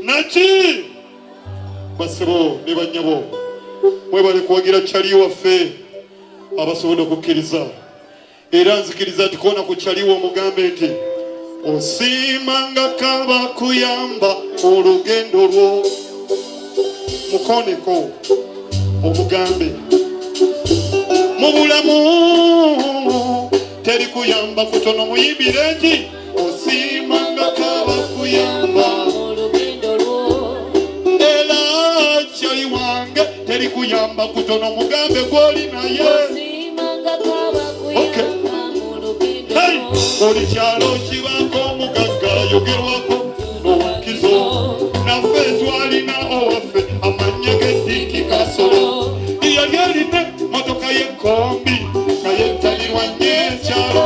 Naki basebo ne banyabo mwebale kuwagira chali waffe abasobola okukkiriza era nzikiriza tukona ku chali wo mugambe nti osimanga kaba kuyamba olugendo lwo mukoneko omugambe mu bulamu teri kuyamba kutono muyimbire nti osimanga kaba kuyamba teri kuyamba kutono mugambe gwoli naye oli kyalo kibako omugagga yogerwako n'owakizo naffe twalina owaffe amanya g'eddiki kasolo yali alina motoka y'enkombi naye talirwa nnyo ekyalo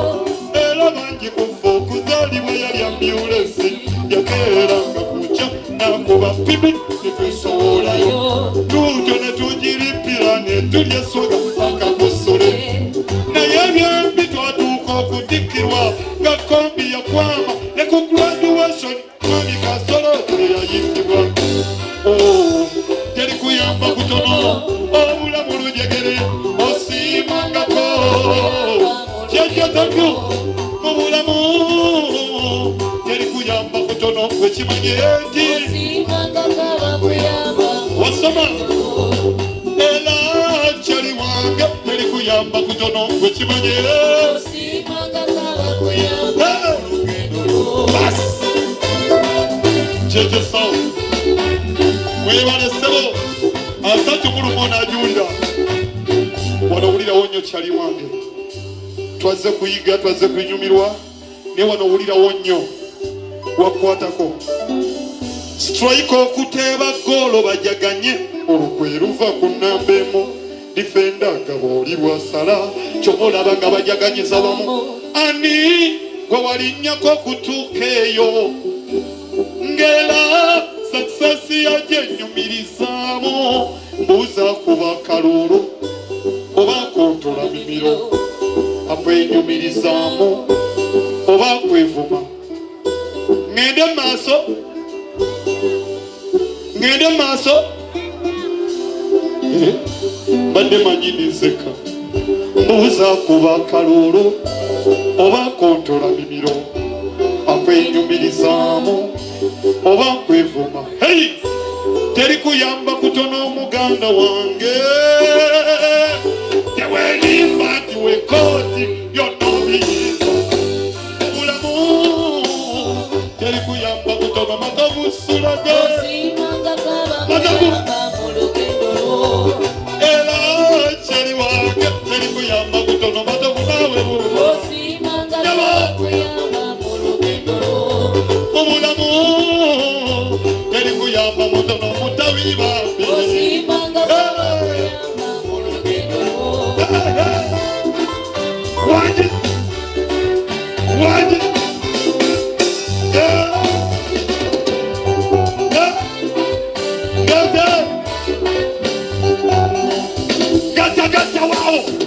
era bangi kufa okuzaalibwa yali ambyulesi yakeeranga kuca nakuba pipi netwesowolayo tuuto netugiripira netulya soga paka kusule naye byembi twatuuka okutikirwa nga kombi yakwama ne ku graduation mwami kasolo eyayitibwa teri kuyamba kutono obulamu lujegere osimangako kyekyotabyo mu bulamu teri kuyamba kutono wekimanye nti wasoma era kyali wange teri kuyamba kutono wekimanye kyekisawo mwebalesebo asatu mulumona ajulira wanowulirawo nnyo kyali wange twazze kuyiga twazze kunyumirwa ne wanowulirawo nnyo wakwatako strike okuteeba goolo bajaganye olukwe luva ku nnamba emu difenda nga booli bwasala kyomulaba nga bajaganyiza wamu ani gwe walinnyako okutuuka eyo ngera sakisasi yajenyumirizaamu mbuuza kuba kalulu oba kontola mimiro akwenyumirizaamu oba kwevuma ngende maaso badde manyini nseka mbuuza kuba kalulu oba kontola mimiro akwenyumirizaamu oba kwevuma teri kuyamba kutono omuganda wange tewelimba nti wekooti yonobiyiza obulamu teri kuyamba kutono matabusulage era kyeri wange teri kuyamba kutono matabunawe obulamu teri kuyamba mutono mutabi bambe gata wao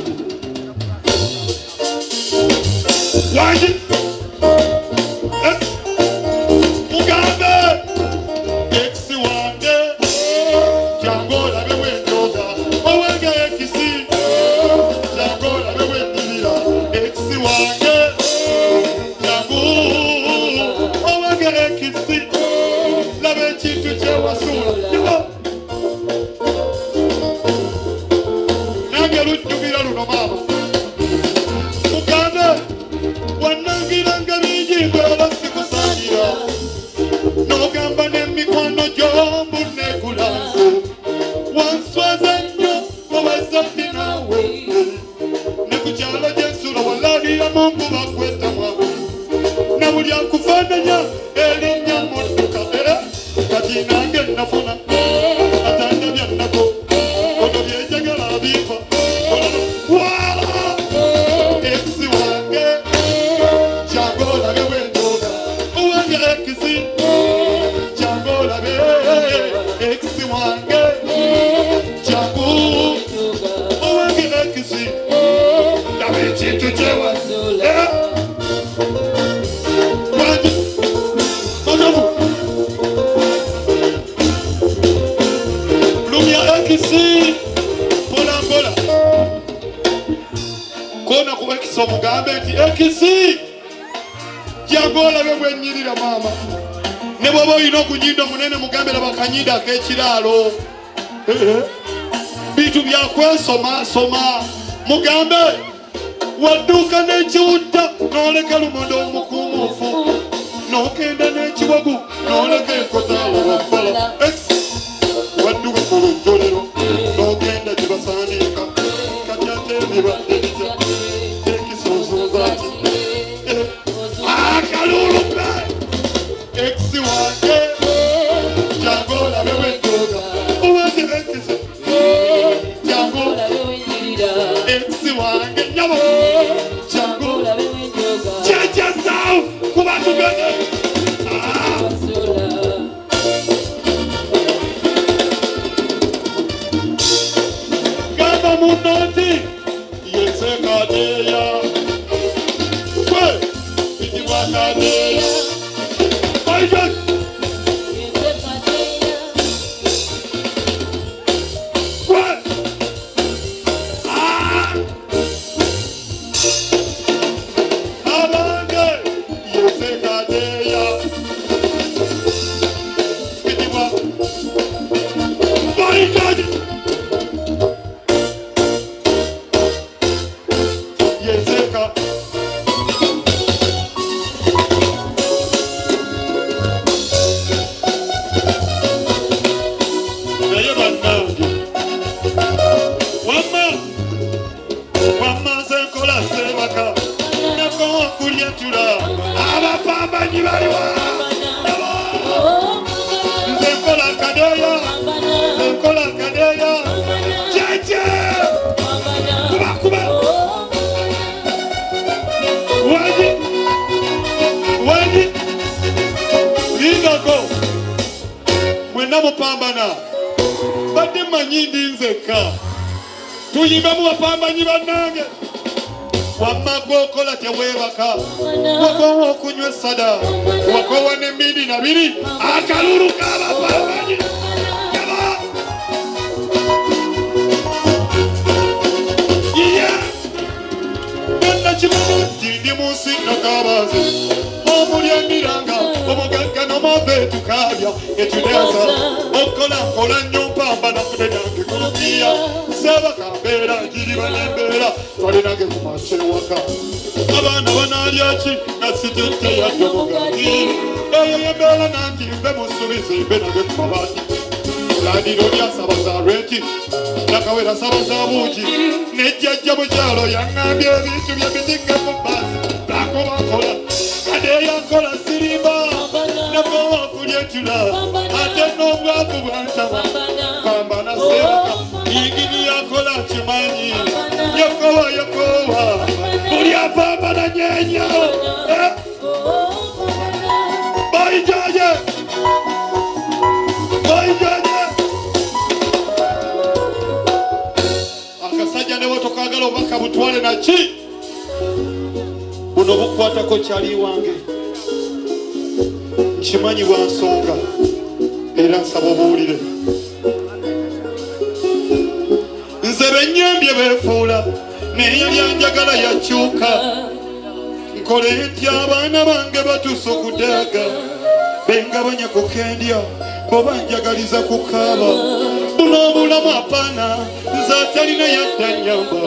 Ekisi jagola bwe nyirira mama ne bwoba olina okunyindo munene mugambira bakanyindo ak'ekiraalo bitu byakwesoma mugambe wadduka n'ekiwutta n'oleka lumonde omukumuufu n'okenda n'ekiwagu n'oleka enkotaalo wafala wadduka ku lujjolero n'ogenda gye basaanika kati ate ebibadde bitya ekisoosoza ati akalulupe ekisi wange jangu olabe wendooga obadde ekisi jangu ekisi wange nyabo jangu kyekyasawo kuba tugende gamba munoti yesekadeya kwe itibwakadeya oijo mupambana badde manyindi nzekka tuyimbe mu bapambanyi bannange wamma gwokola teweebaka wakowa okunywa essada wakowa n'embindi nabiri akalulu k'abapambanyi bannakimuti ndi mu nsi nakabaazi omulyandiranga omugagga n'omove tukabya etuneeza okola nnyo mpambana fune nange kulupiya sebaka mbeera ngiriba n'embeera twali nange ku maso ewaka abaana banalyaki nasitette yadde omugagi eyo yembeera nange mbe musubize mbe nange ku mabaati landiro lyasabaza rweti nakawera sabaza buugi nejjajja mukyalo yaŋŋambye ebintu byebidinga mu bbaasi nakobakola kadeyankola sirimba nakowa okulyetula ate n'obwavu bwantaba pambana sebaka yingini yakola kimanyi yokowa buli apambana nyenya baijaje akasajja ne bwetokagala obubaka butwale naki buno bukwatako kyali wange nkimanyi bwa nsonga era nsaba obuwulire nze bennyambye beefuula naye byanjagala yakyuka nkole ntya abaana bange batuuse okudaaga bengabanya kukendya boba njagaliza kukaaba buno obulamu apaana nze atalina yadda nyamba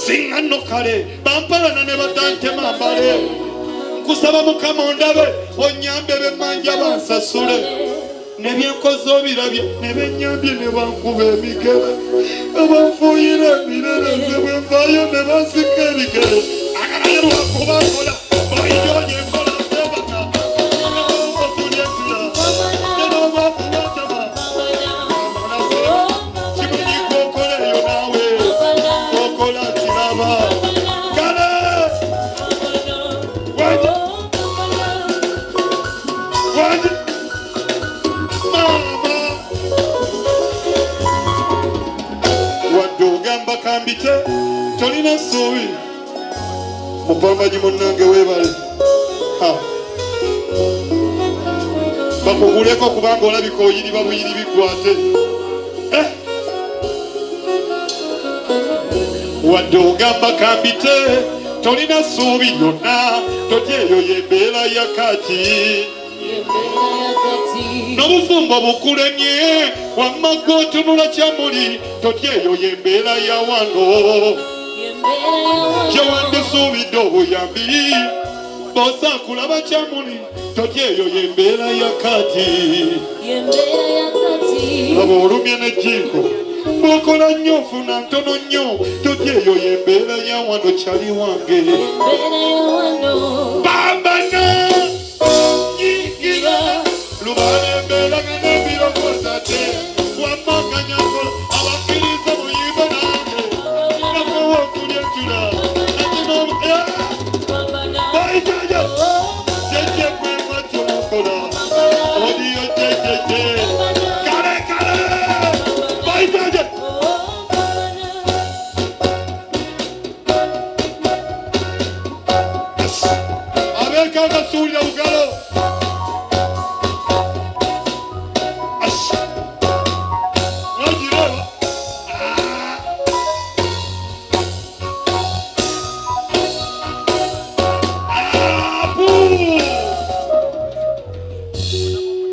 singa nno kale bampalana ne batantema mbale nkusaba mukama ondabe onyambe bemmanja bansasule ne byenkoze obirabye ne bennyambye ne bankuba emigere abanfuuyira emirereze bwe nvaayo ne bansika ebigere akalaye lwakubakola baijonye enkola sebaka okulyetula nenobwakubatama kimanyi kwokola eyo naawe okola kiraba kale waji mama wadde ogamba kambite tolina ssuubi mupambanyi munnange weebale bakuguleko kubanga olabika oyiriba buyiri bikwate wadde ogamba kambite tolina ssuubi lyonna, totya eyo y'embeera ya kati. N'obufumbo bukulemye wamma gw'otunula kyamuli, totya eyo y'embeera ya wano. Gye wandisuubidde obuyambi bw'osa kulaba kyamuli, totya eyo y'embeera ya kati. Aba olumye n'ejjiiko bw'okola nnyo ofuna ntono nnyo, totya eyo y'embeera ya wano kyali wange. Bambana nyigira lubala embeera ng'ebirokoza te wammanganya nkola abakkiriza muyimbe nange nakowa okulya entula nakinomu baitaja jeje kwema kyomukola odiyo jejeje kale kale baitaja abekanga suulira Uganda